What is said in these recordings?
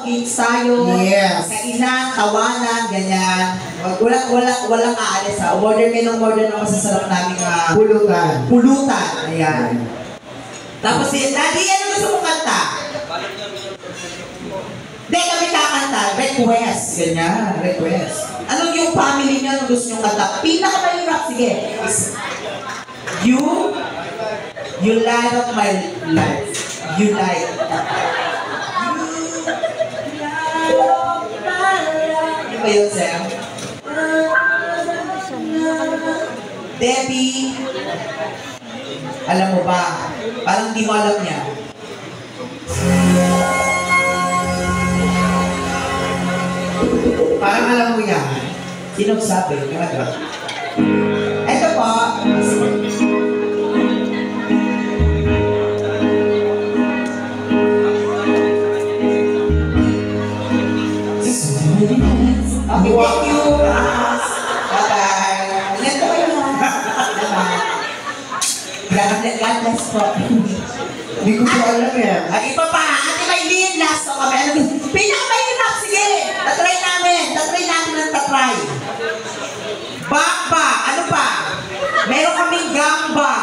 kids tayo. Yes. Kainan, tawanan, ganyan. Walang aalis ha. Umorder kayo ng order ng masasarap namin Pulutan. pulutan. Ayan. Tapos Daddy, ano gusto mong kanta? Hindi kami kakanta. Request. Ganyan, request. Anong yung family niyo? Anong gusto nyo kanta? Pinakamahirap, sige. You light up my life. You light up my life. Ano ba yun, Sam? Debbie, alam mo ba? Parang di mo alam niya. Parang alam mo yan. Sino sabi? Ito po. Okay, thank you. Bye-bye. Ingat po kayo. Bye-bye. God bless po. Hindi ko po alam yan. At iba pa, Ate Maylin, last o kami. Pinakamahirap, sige. Tatry namin ng tatry. Bamba, ano pa? Meron kaming gamba.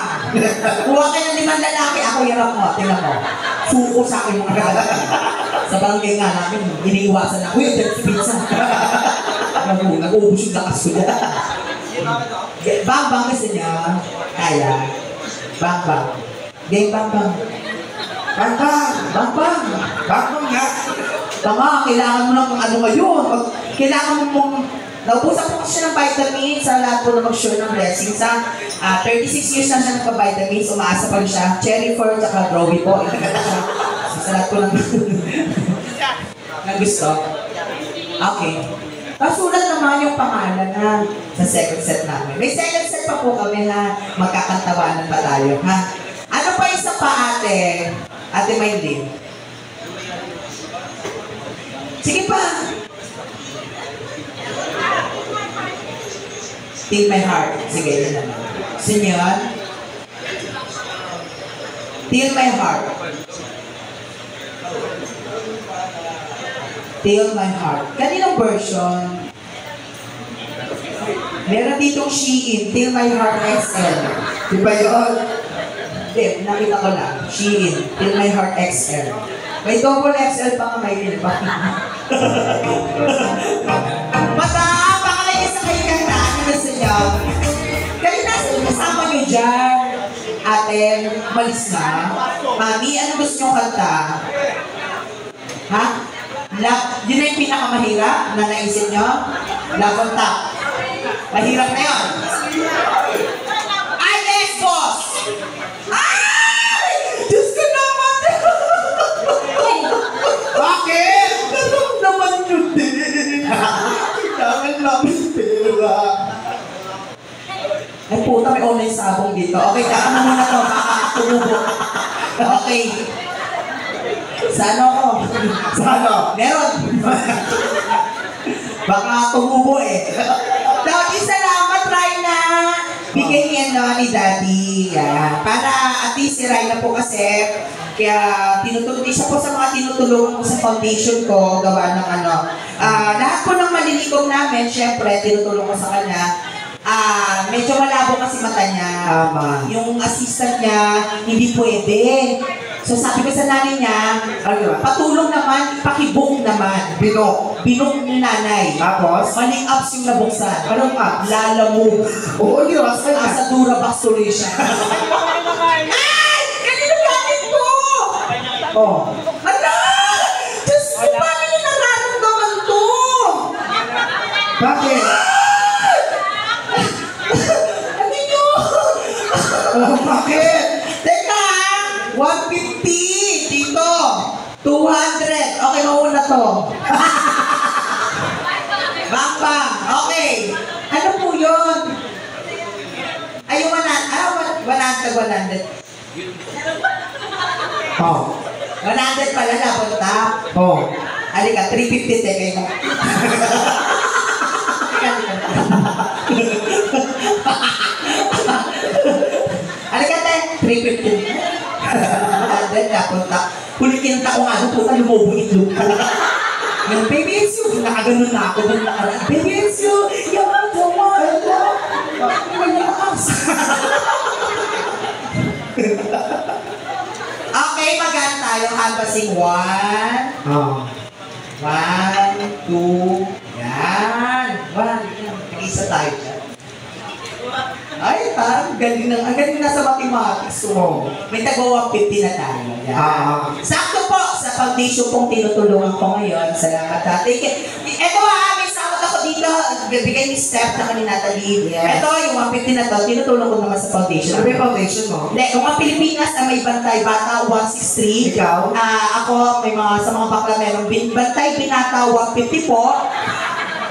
Kuha kayo ng 5 lalaki, ako hirap mo. Tingnan mo. Suko sa akin mga gala. Sa barangay nga namin, iniiwasan ako. Uy, that's pizza. Nag-uubos yung lakas ko dyan. Bambang kasi niya. Kaya. Bambang. Game bambang. Bambang nga. Tama, kailangan mo ng ano ngayon. Kailangan mo mong... Naubusan po kasi ng vitamins sa lahat po na mag-share ng blessings. 36 years na siya nagpa-vitamins, umaasa pa rin siya. Cherry Fur, tsaka Groby po. Sa lahat po ng gusto. Okay. Pasulat naman yung pangalan na sa second set namin. May second set pa po kami na magkakantawanan pa tayo, ha? Ano pa isa pa, ate? Ate Maylin. Sige pa. Till my heart. Sige, yun naman. Sinyon. Till my heart. Till my heart. Kaninong version? Meron ditong Shein. Till my heart XL. Di ba yun? Hindi, nakita ko lang. Shein. Till my heart XL. May double XL pa nga may din pa. Bata, pakalayo sa kayo kanta. Ano gusto nyo? Kayo nasa yung kasama nyo dyan. Ate, malis na. Mami, ano gusto nyo kanta? Ha? Yun na yung pinakamahirap na naisip nyo? Love on top. Mahirap na yun. Ay, yes, boss! Ay! Diyos ko naman! Bakit? Ganun naman yun din. Kailangan namin pera. Ay puta, may online sabong dito. Okay, kaka mo muna to. Baka tumubo. Okay. Saan ako? Sana? Meron. Baka tumubo eh. Daddy, salamat, Raina. Bigay niya ni Daddy. Yan. Para at least si Raina po kasi, kaya tinutulong siya po sa mga tinutulungan ko sa foundation ko, gawa ng ano. Lahat po ng malilikom namin, syempre, tinutulong ko sa kanya. Medyo malabo kasi mata niya. Yung assistant niya, hindi pwede. So sabi ko sa nanay niya, patulong naman, pakibok naman. Binok ni nanay. Tapos? Maling ups yung nabuksan. Anong up? Lalamove. Oo, yun. Asa na? Sa Durabox solution. Ay! Kanino gamit ko? Oh. Ala! Diyos ko, paano nyo nararamdaman to? Bakit? Ano nyo? Bakit? Teka! 150! Dito! 200! Okay, mauna to. Bang bang! Okay! Ano po yun? Ay, yung 100. Oh. 100 pala na, punta. Oh. Halika, 350 teka mo. Halika, 350. 100 na, punta. Huli kinanta ko nga, puta, lumubong itlog ko. Yung baby, it's you. Nakaganon na ako. Baby, it's you. You're the one. Malakas. Okay, magaan tayo. Canvassing 1. Oh. 1, 2. Yan. 1. Nag-isa tayo dyan. Ay, parang galing ang galing na sa mathematics. So, may tago 150 na tayo. Yan. Sakto po sa foundation pong tinutulungan ko ngayon. Salamat dati. Ito may sahod ako dito. Bibigay ni Steph na kanina Natalie. Yes. Ito, yung 150 na to, tinutulong ko naman sa foundation. Ano ba yung foundation mo? Hindi, yung mga Pilipinas na may bantay, bata 163. Ikaw? Ako, may mga, sa mga bakla meron, bantay binata 150 po.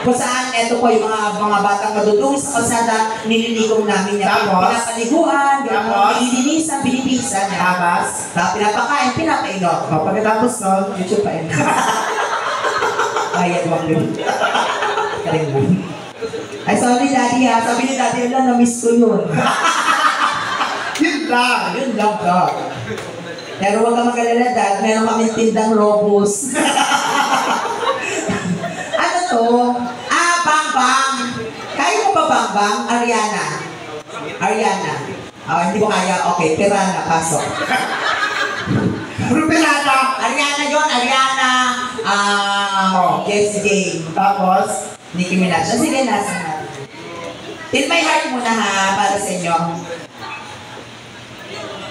Kung saan, ito po yung mga batang madudong sa kalsada, nililikom namin yan. Tapos? Pinapaliguan, Tapos? nililinisan, binibisan. Tapos? Pinapakain, pinapainom. O, pagkatapos nun, YouTube pa yun. Bayad wag yun. Kaling lang. Ay, sorry daddy ha. Sabi ni daddy, wala, na-miss ko yun. yun lang. Yun lang ka. Pero huwag ka mag-alala dad, meron kaming tindang robos. Ano to? Bang Bang. Kaya mo ba Bang Bang? Ariana. Ariana. Hindi mo kaya? Okay, Pirana, pasok. Rupelada. Ariana yun, Ariana. Jessie J. Tapos? Nicki Minaj. Sige, nasa natin. Till my heart muna ha, para sa inyo.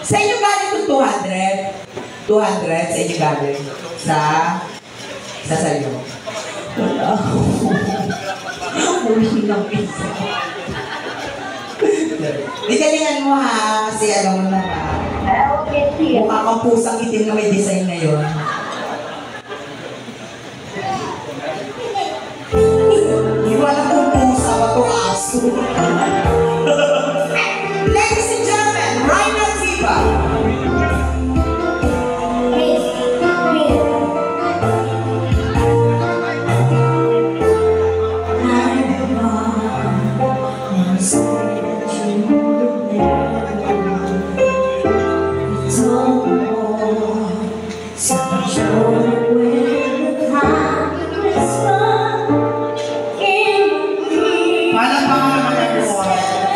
Sa inyo galing yung 200. 200 sa inyo galing. Sa sa'yo. Wala ako. Uli ng isa. Ikalingan mo ha, kasi alam mo na ha. Mukha kang pusang itim na may design na yun. Di wala kong pusa, wato aso. Ladies and gentlemen, Raina Tiba. Paano pa ka naman ako?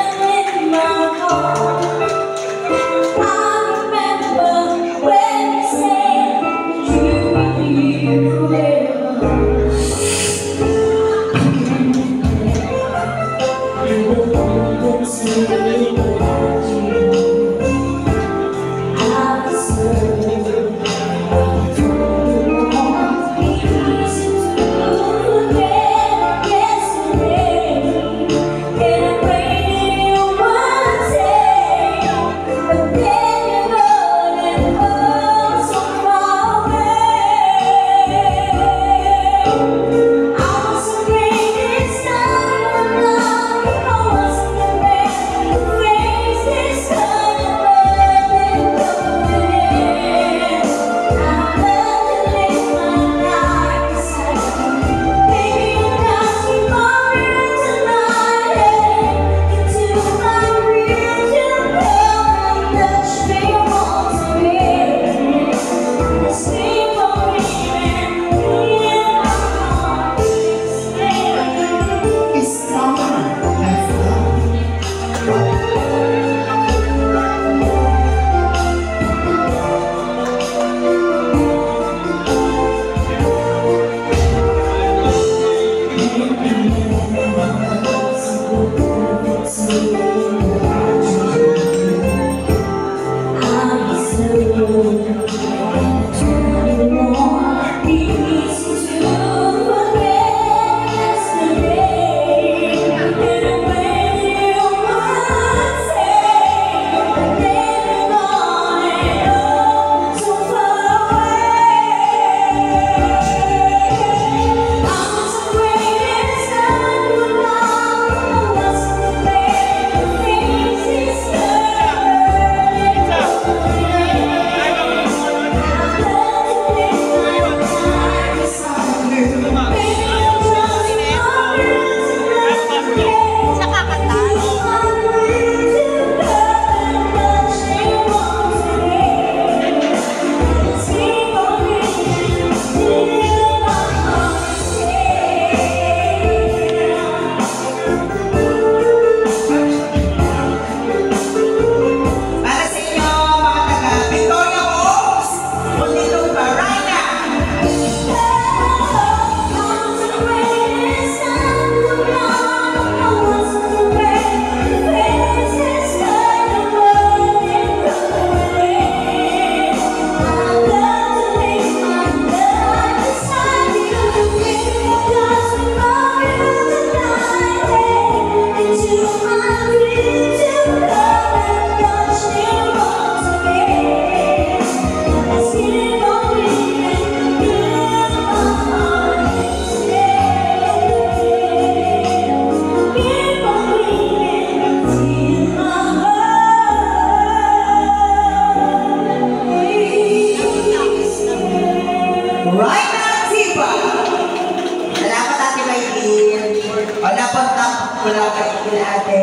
Wala kayo kila ate.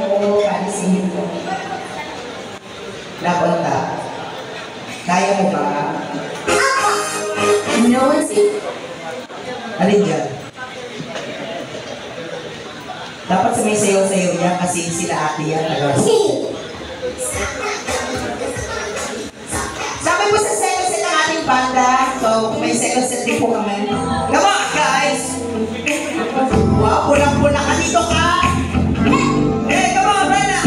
Oo, palisin ko. Napunta. Kaya mo ba? No one's safe. Alin dyan? Dapat sa may sayaw-sayaw niya kasi sila ate yan. Sabi po sa second set ng ating banda. So, may second set din po kami. Come on, guys! Wow, pulang-pula ka dito ka! Hey, come on, Brenda!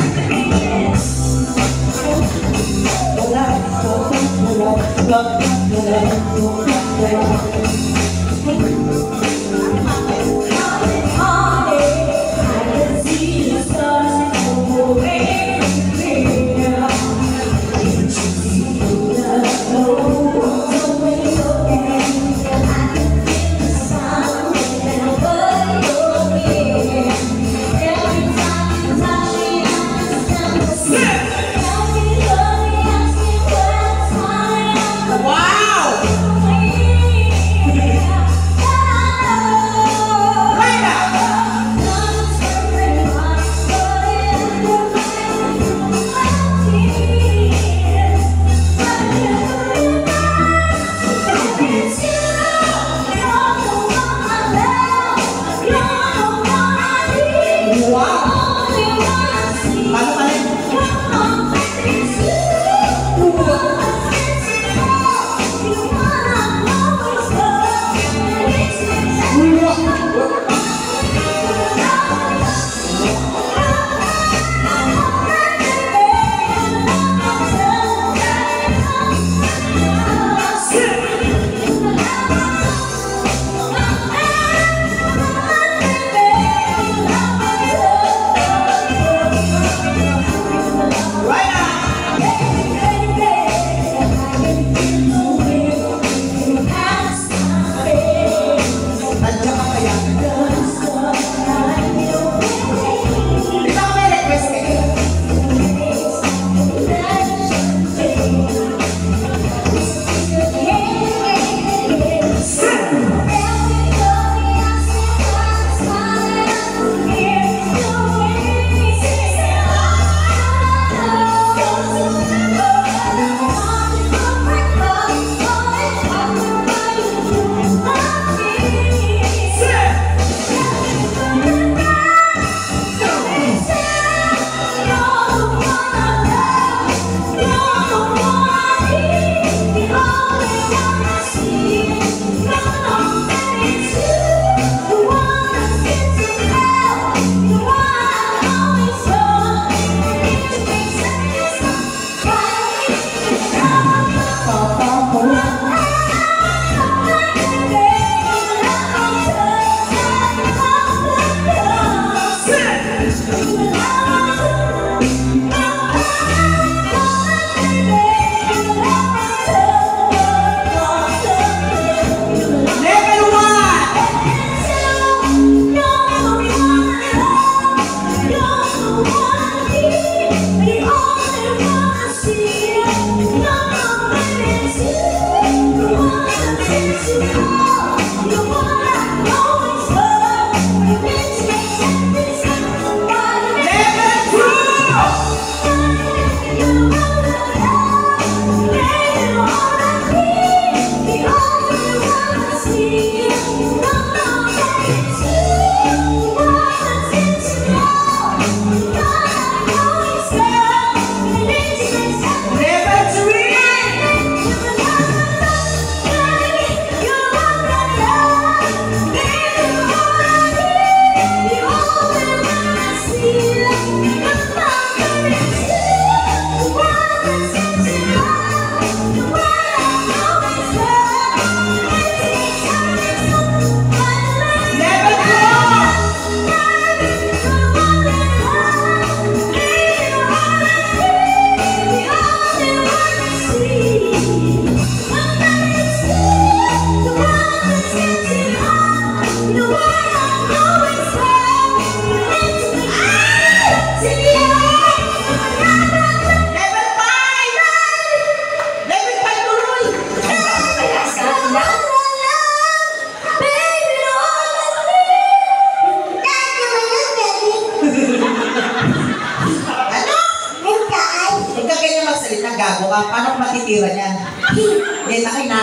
Wow!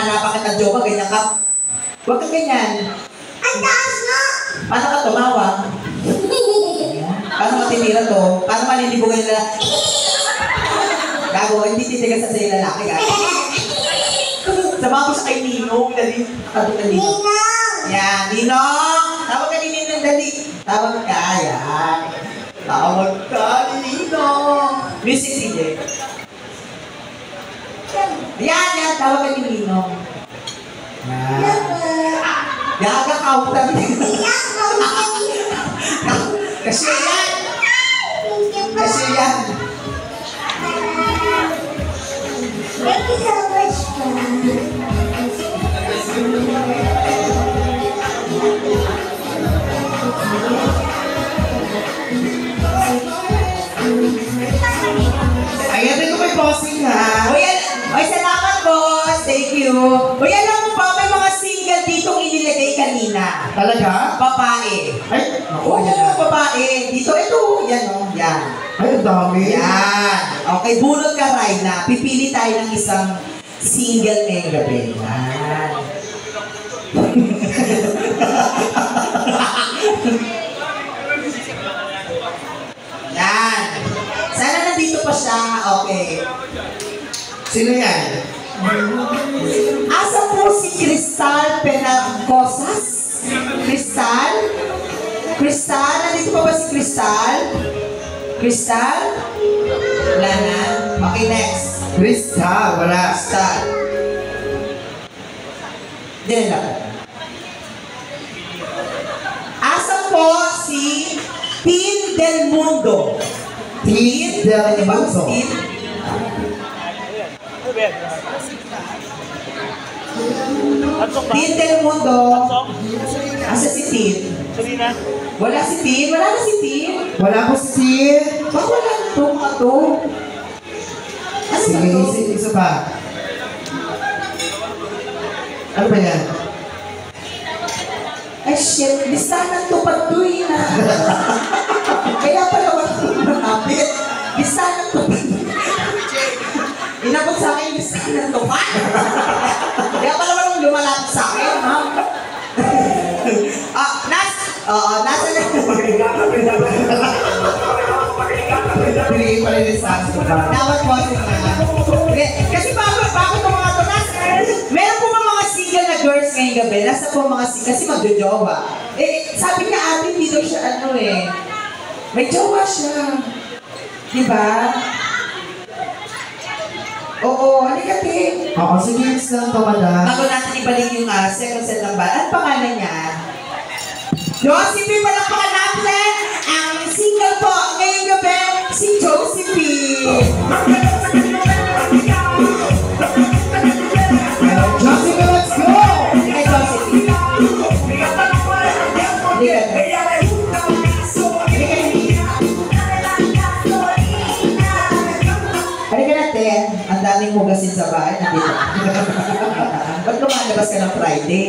hinahanapan kita jowa, ganyan ka. Huwag ka ganyan. Ang taas nga! Paano ka tumawa? Paano matitira to? Paano malilibugan nila? Gago, hindi titigas sa sa'yo lalaki, gago. Sama ko siya kay Ninong, dali. Tawag ka Ninong. Ninang! Yan, Ninong! Tawag ka ni Ninong, dali. Tawag ka, yan. Tawag ka ni Ninong. Music DJ. Yan, tawag ka ni Ninong. Yan. Gaga kautan. Kasi yan. Kasi yan. Thank you so much, Ayan din ko may bossing ha. Oy, salamat boss. Thank you. Uy, alam mo ba, may mga single ditong inilagay kanina. Talaga? Babae. Ay, Oo, babae. Dito, ito. Yan, oh. Yan. ay, ang dami. Yan. Okay, bunot ka, Raina. Pipili tayo ng isang single ngayong gabi. Yan. Yan. Sana nandito pa siya. Okay. Sino yan? Asa po si Crystal Penagosas? Crystal? Crystal? Nandito pa ba si Crystal? Crystal? Wala na. Okay, next. Krista, wala. Crystal. Diyan lang. Asa po si Tin Del Mundo? Tin Del Mundo. Tin? Tin Del Mundo. Asa si Tin? Wala si Tin? Wala na si Tin? Wala po si... Baka wala na to, mga to. Ano ba Sige, to? isa pa. Ano ba yan? Ay shit, listahan to patuloy na. Kaya pala wala kong nakapit. Listahan to patuloy. Inabot sa akin yung listahan to pa. Kaya pala walang lumalapit sa akin, ha? Nasa na. Piliin pala yung listahan ko ba? Dapat po kasi bago itong mga to, meron po mga single na girls ngayong gabi. Nasa po mga single, kasi magjojowa. Sabi niya ate, hindi daw siya may jowa siya. Diba? Oo, halika din. Oo, sige, lang to, madam. Bago natin ibalik yung second set ng band. Ano pangalan niya? Josephine, palakpakan natin! Ang single po ngayong gabi, si Josephine. Josephine, let's go! Hey, Josephine. Halika natin. Ang daming mugasin sa bahay. Nandito. Ba't lumalabas ka ng Friday?